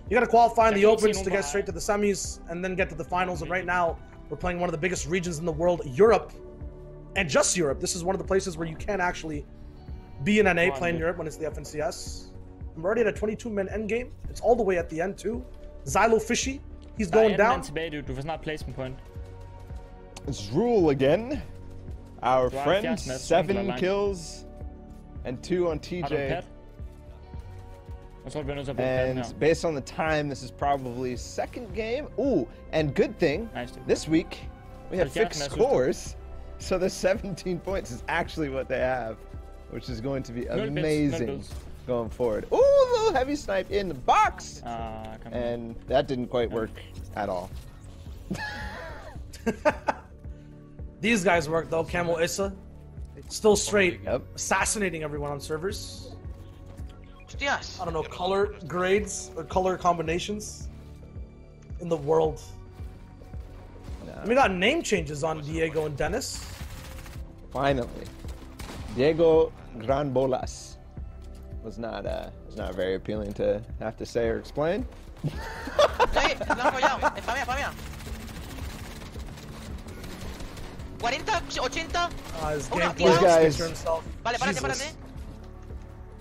You got to qualify in the opens to get straight to the semis and then get to the finals. And right now, we're playing one of the biggest regions in the world, Europe, and just Europe. This is one of the places where you can actually be in NA playing Europe when it's the FNCS. I'm already at a 22-man endgame. It's all the way at the end too. Xylo Fishy, he's going down. Du får snart placement point. Zrul again. Our friend, 7 kills and 2 on TJ. And based on the time, this is probably second game. Ooh, and good thing, this week we have fixed scores, so the 17 points is actually what they have, which is going to be amazing going forward. Ooh, a little heavy snipe in the box, and that didn't quite work at all. These guys work though. Camel Issa, still straight, assassinating everyone on servers. I don't know, color grades or color combinations in the world. And we got name changes on Diego and Dennis. Finally, Diego Granbolas was not very appealing to have to say or explain. His These guys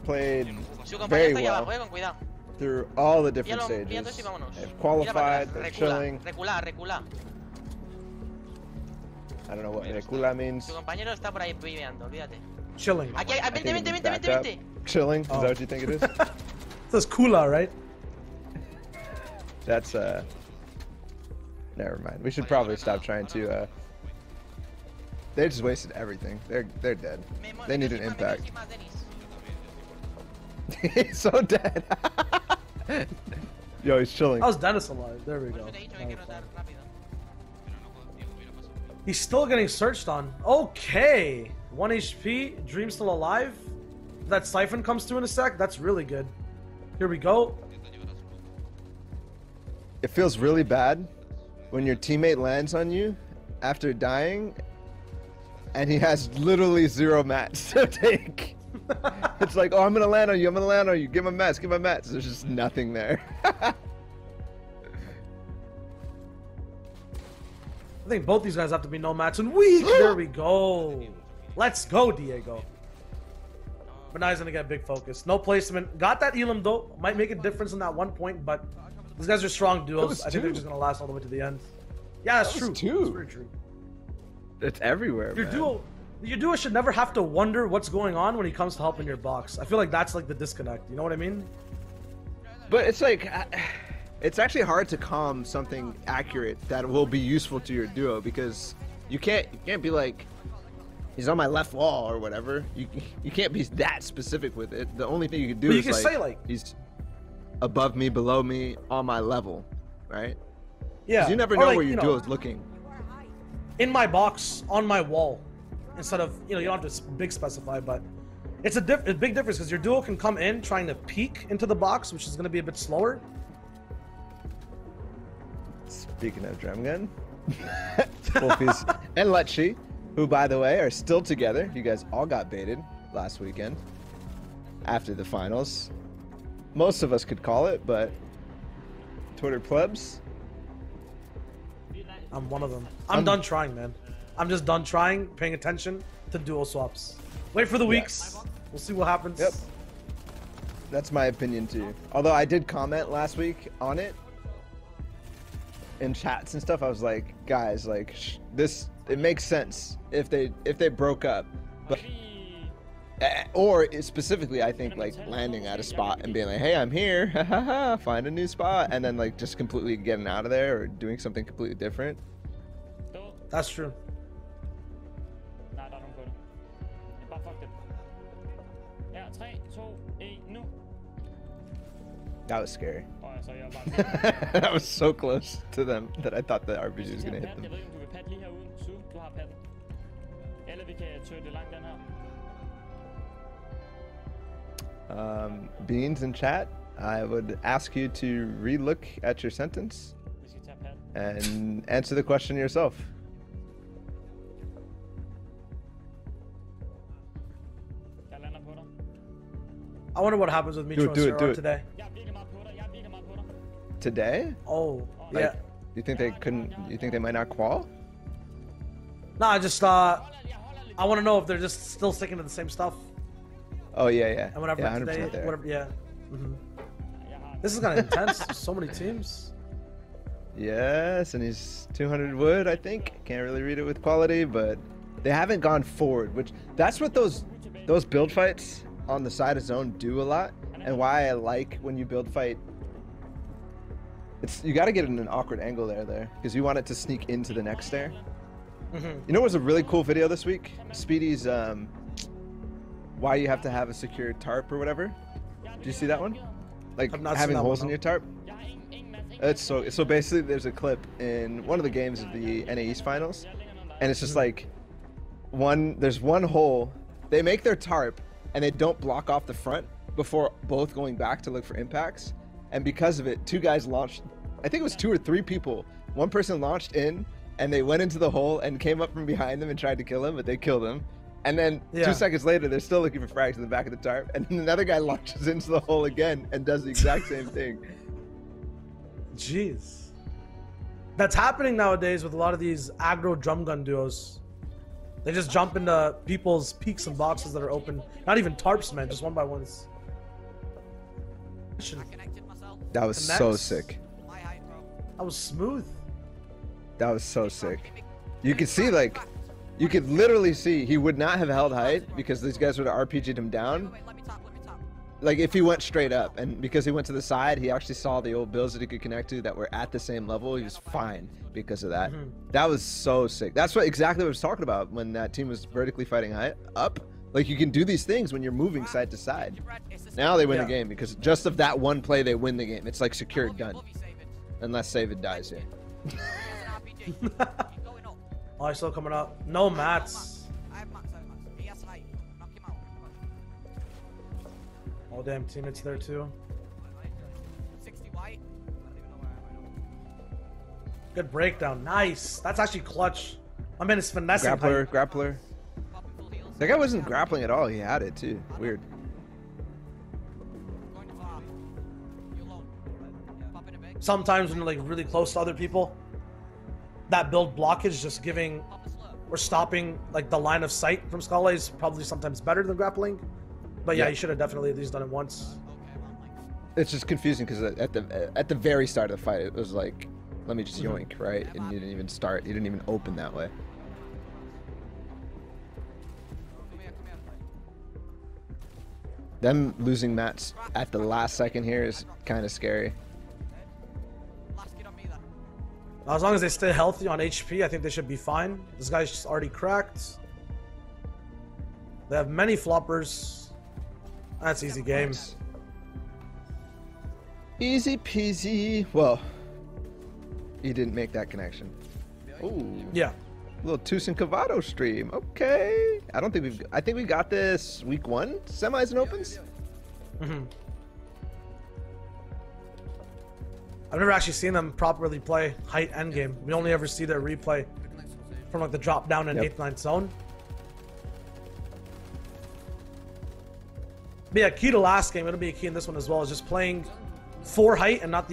played very well through all the different stages. They've qualified, they're chilling. I don't know what recula means. Chilling. Chilling, is that what you think it is? It says Kula, right? That's never mind. We should probably stop trying to they just wasted everything. They're dead. They need an impact. He's so dead. Yo, he's chilling. How's Dennis alive? There we go. He's still getting searched on. Okay. 1 HP. Dream still alive. If that Siphon comes through in a sec, that's really good. Here we go. It feels really bad when your teammate lands on you after dying and he has literally 0 mats to take. It's like, oh, I'm gonna land on you, I'm gonna land on you, give him mats, give him mats. There's just nothing there. I think both these guys have to be no mats and weak. There we go. Let's go, Diego. But now he's gonna get big focus. No placement. Got that Elam though. Might make a difference in that 1 point, but these guys are strong duos. I think they're just gonna last all the way to the end. Yeah, that's true. That's very true. It's everywhere, Your duo should never have to wonder what's going on when he comes to helping your box. I feel like that's like the disconnect. You know what I mean? But it's like, it's actually hard to calm something accurate that will be useful to your duo, because you can't be like, he's on my left wall or whatever. You can't be that specific with it. The only thing you can do is say like he's above me, below me, on my level, right? Yeah. You never know where your duo is looking. In my box, on my wall, instead of, you don't have to big specify, but it's a big difference because your duo can come in trying to peek into the box, which is going to be a bit slower. Speaking of Drumgun, Wolfies and Letchi, who by the way are still together. You guys all got baited last weekend after the finals. Most of us could call it, but Twitter plebs. I'm one of them. I'm done trying, man. I'm just done trying, paying attention to duo swaps. Wait for the weeks. We'll see what happens. Yep. That's my opinion too. Although I did comment last week on it in chats and stuff. I was like, guys, like this, it makes sense if they broke up, but or specifically, I think like landing at a spot and being like, hey, I'm here, find a new spot, and then like just completely getting out of there or doing something completely different. That's true. That was scary. That was so close to them that I thought the RPG was gonna hit them. Beans in chat, I would ask you to re-look at your sentence and answer the question yourself. I wonder what happens with Mitro and Zero today. today. Oh, Like, yeah. You think they couldn't? You think they might not qual? No, I just I want to know if they're just still sticking to the same stuff Oh yeah, yeah. and whatever Yeah, today, 100% there. whatever. Yeah. This is kind of intense. So many teams. Yes, and he's 200 wood, I think. Can't really read it with quality, but they haven't gone forward, which that's what those build fights on the side of zone do a lot, and why I like when you build fight. It's you got to get in an awkward angle there, because you want it to sneak into the next stair. You know what was a really cool video this week? Speedy's why you have to have a secure tarp or whatever. Did you see that one? Like I've not seen having that holes one, in your tarp. It's so basically there's a clip in one of the games of the NA East finals, and it's just like there's one hole. They make their tarp and they don't block off the front before both going back to look for impacts, and because of it, two guys launched. I think it was 2 or 3 people. One person launched in and they went into the hole and came up from behind them and tried to kill him, but they killed him. And then 2 seconds later, they're still looking for frags in the back of the tarp, and then another guy launches into the hole again and does the exact same thing. Jeez. That's happening nowadays with a lot of these aggro drum gun duos. They just jump into people's peaks and boxes that are open. Not even tarps, man, just one by ones. That was so sick. That was smooth. That was so sick. You could see, like, you could literally see he would not have held height because these guys would have RPG'd him down. Like, if he went straight up, and because he went to the side, he actually saw the old builds that he could connect to that were at the same level. He was fine because of that. That was so sick. That's exactly what I was talking about when that team was vertically fighting up. Like, you can do these things when you're moving side to side. Now they win the game because just of that one play, they win the game. It's like secured, done. Unless Savid dies here. Oh, he's still coming up. No mats. Oh, damn, teammates there too. Good breakdown. Nice. That's actually clutch. My man is finessing. Grappler. That guy wasn't grappling at all. He had it too. Weird. Sometimes when you're like really close to other people, that build blockage just giving or stopping like the line of sight from Skale is probably sometimes better than grappling. But yeah, you should have definitely at least done it once. It's just confusing because at the very start of the fight, it was like, let me just yoink, right? And you didn't even start. You didn't even open that way. Them losing mats at the last second here is kind of scary. As long as they stay healthy on HP, I think they should be fine. This guy's just already cracked. They have many floppers. That's easy game. Easy peasy. Well, he didn't make that connection. Ooh. Yeah. Little Tucson Cavado stream. Okay. I think we got this week 1 semis and opens. I've never actually seen them properly play height endgame. We only ever see their replay from like the drop down in 8th, 9th zone. But yeah, key to last game, it'll be a key in this one as well, is just playing for height and not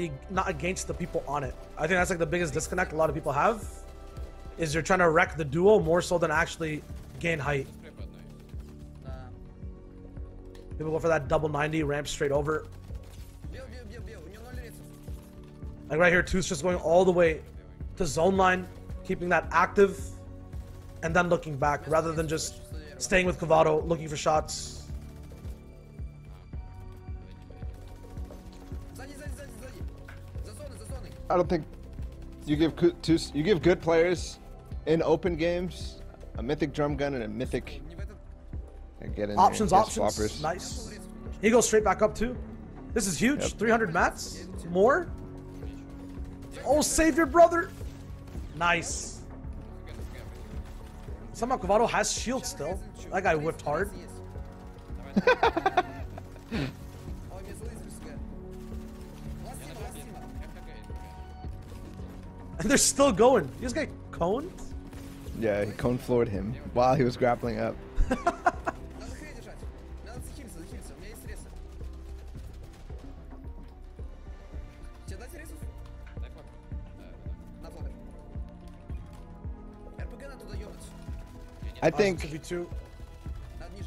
against the people on it. I think that's like the biggest disconnect a lot of people have, is you're trying to wreck the duo more so than actually gain height. People go for that double 90 ramp straight over. Like right here, Tooth's just going all the way to zone line, keeping that active, and then looking back rather than just staying with Cavado, looking for shots. I don't think you give good players in open games a mythic drum gun and a mythic. Get in options. Floppers. Nice. He goes straight back up too. This is huge. 300 mats more. Oh, save your brother. Nice. Somehow Cavado has shield still. That guy whipped hard. And they're still going. You just get coned? Yeah, he cone floored him while he was grappling up. дайте ресурс. На флаг. РПГ надо туда ёбать. I think 2v2.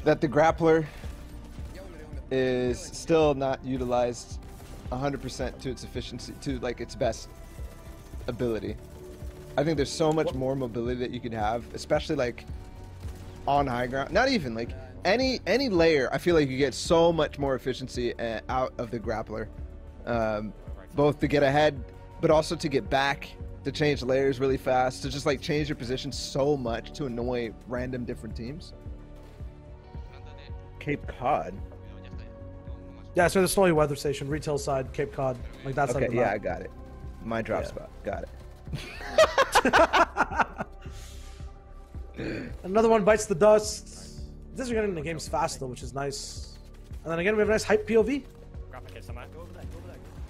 that the grappler Я умер, я умер. is still not utilized 100% to its efficiency, to like its best ability. I think there's so much more mobility that you could have, especially like on high ground. Not even like any layer. I feel like you get so much more efficiency out of the grappler, both to get ahead, but also to get back, to change layers really fast, to just like change your position so much to annoy random different teams. Cape Cod. Yeah, so the Snowy Weather Station, retail side, Cape Cod. Like that's Okay, like the yeah, map. I got it. My drop Yeah. spot. Got it. Another one bites the dust. This is getting the games fast though, which is nice. And then again, we have a nice hype POV. Grab a kid somewhere.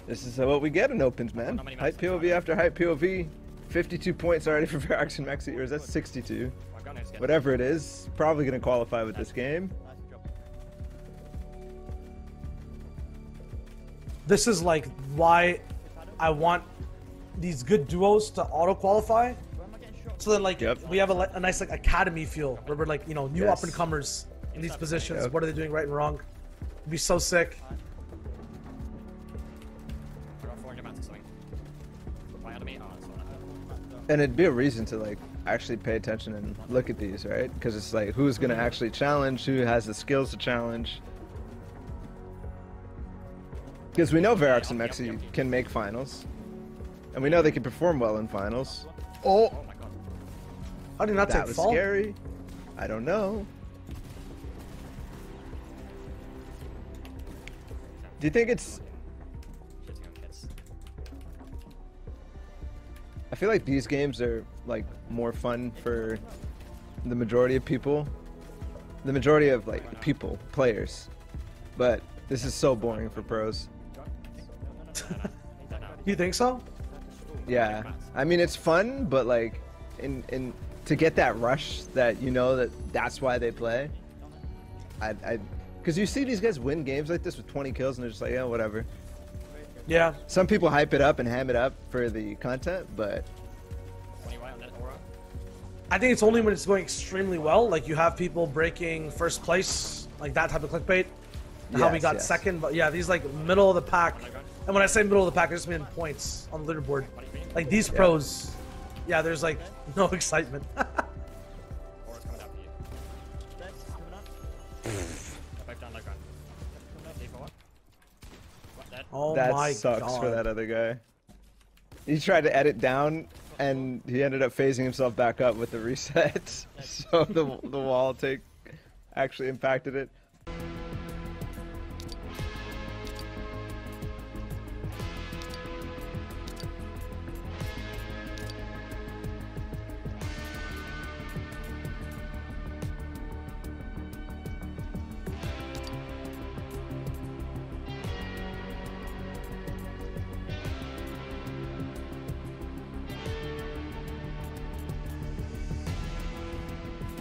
This is what we get in opens, man. Not many Hype maps. POV after hype POV. 52 points already for Verax and Maxi, or is that 62? My gun is getting- Whatever it is, probably going to qualify with this game. This is like why I want these good duos to auto qualify. So then like Yep. we have a nice like academy feel where we're like, you know, new Yes. up and comers in these positions. Yep. What are they doing right and wrong? It'd be so sick. I got 400 mats or something. Why out of me? Oh, that's all right. And it'd be a reason to like actually pay attention and look at these, right? Because it's like who's going to actually challenge, who has the skills to challenge. Because we know Verax and Maxi can make finals. And we know they can perform well in finals. Oh, Oh my god. How did not that take was fall? scary. I don't know. Do you think it's... Shitting on kids. I feel like these games are like more fun for the majority of people. The majority of like people, players. But this is so boring for pros. You think so? Yeah. I mean it's fun, but like in to get that rush that you know that's why they play. I because you see these guys win games like this with 20 kills and they're just like, yeah, whatever. Yeah. Some people hype it up and ham it up for the content, but 20 white on that aura. I think it's only when it's going extremely well, like you have people breaking first place, like that type of clickbait. How we Yes, got yes. second, but yeah, these like middle of the pack. And when I say middle of the pack, I just mean points on the leaderboard. Like these pros, yeah, there's like no excitement. Aura's coming down for you. They're both down low ground. D4. What, dead? Oh that my sucks god. for that other guy. He tried to edit down and he ended up phasing himself back up with the reset. So the wall take actually impacted it.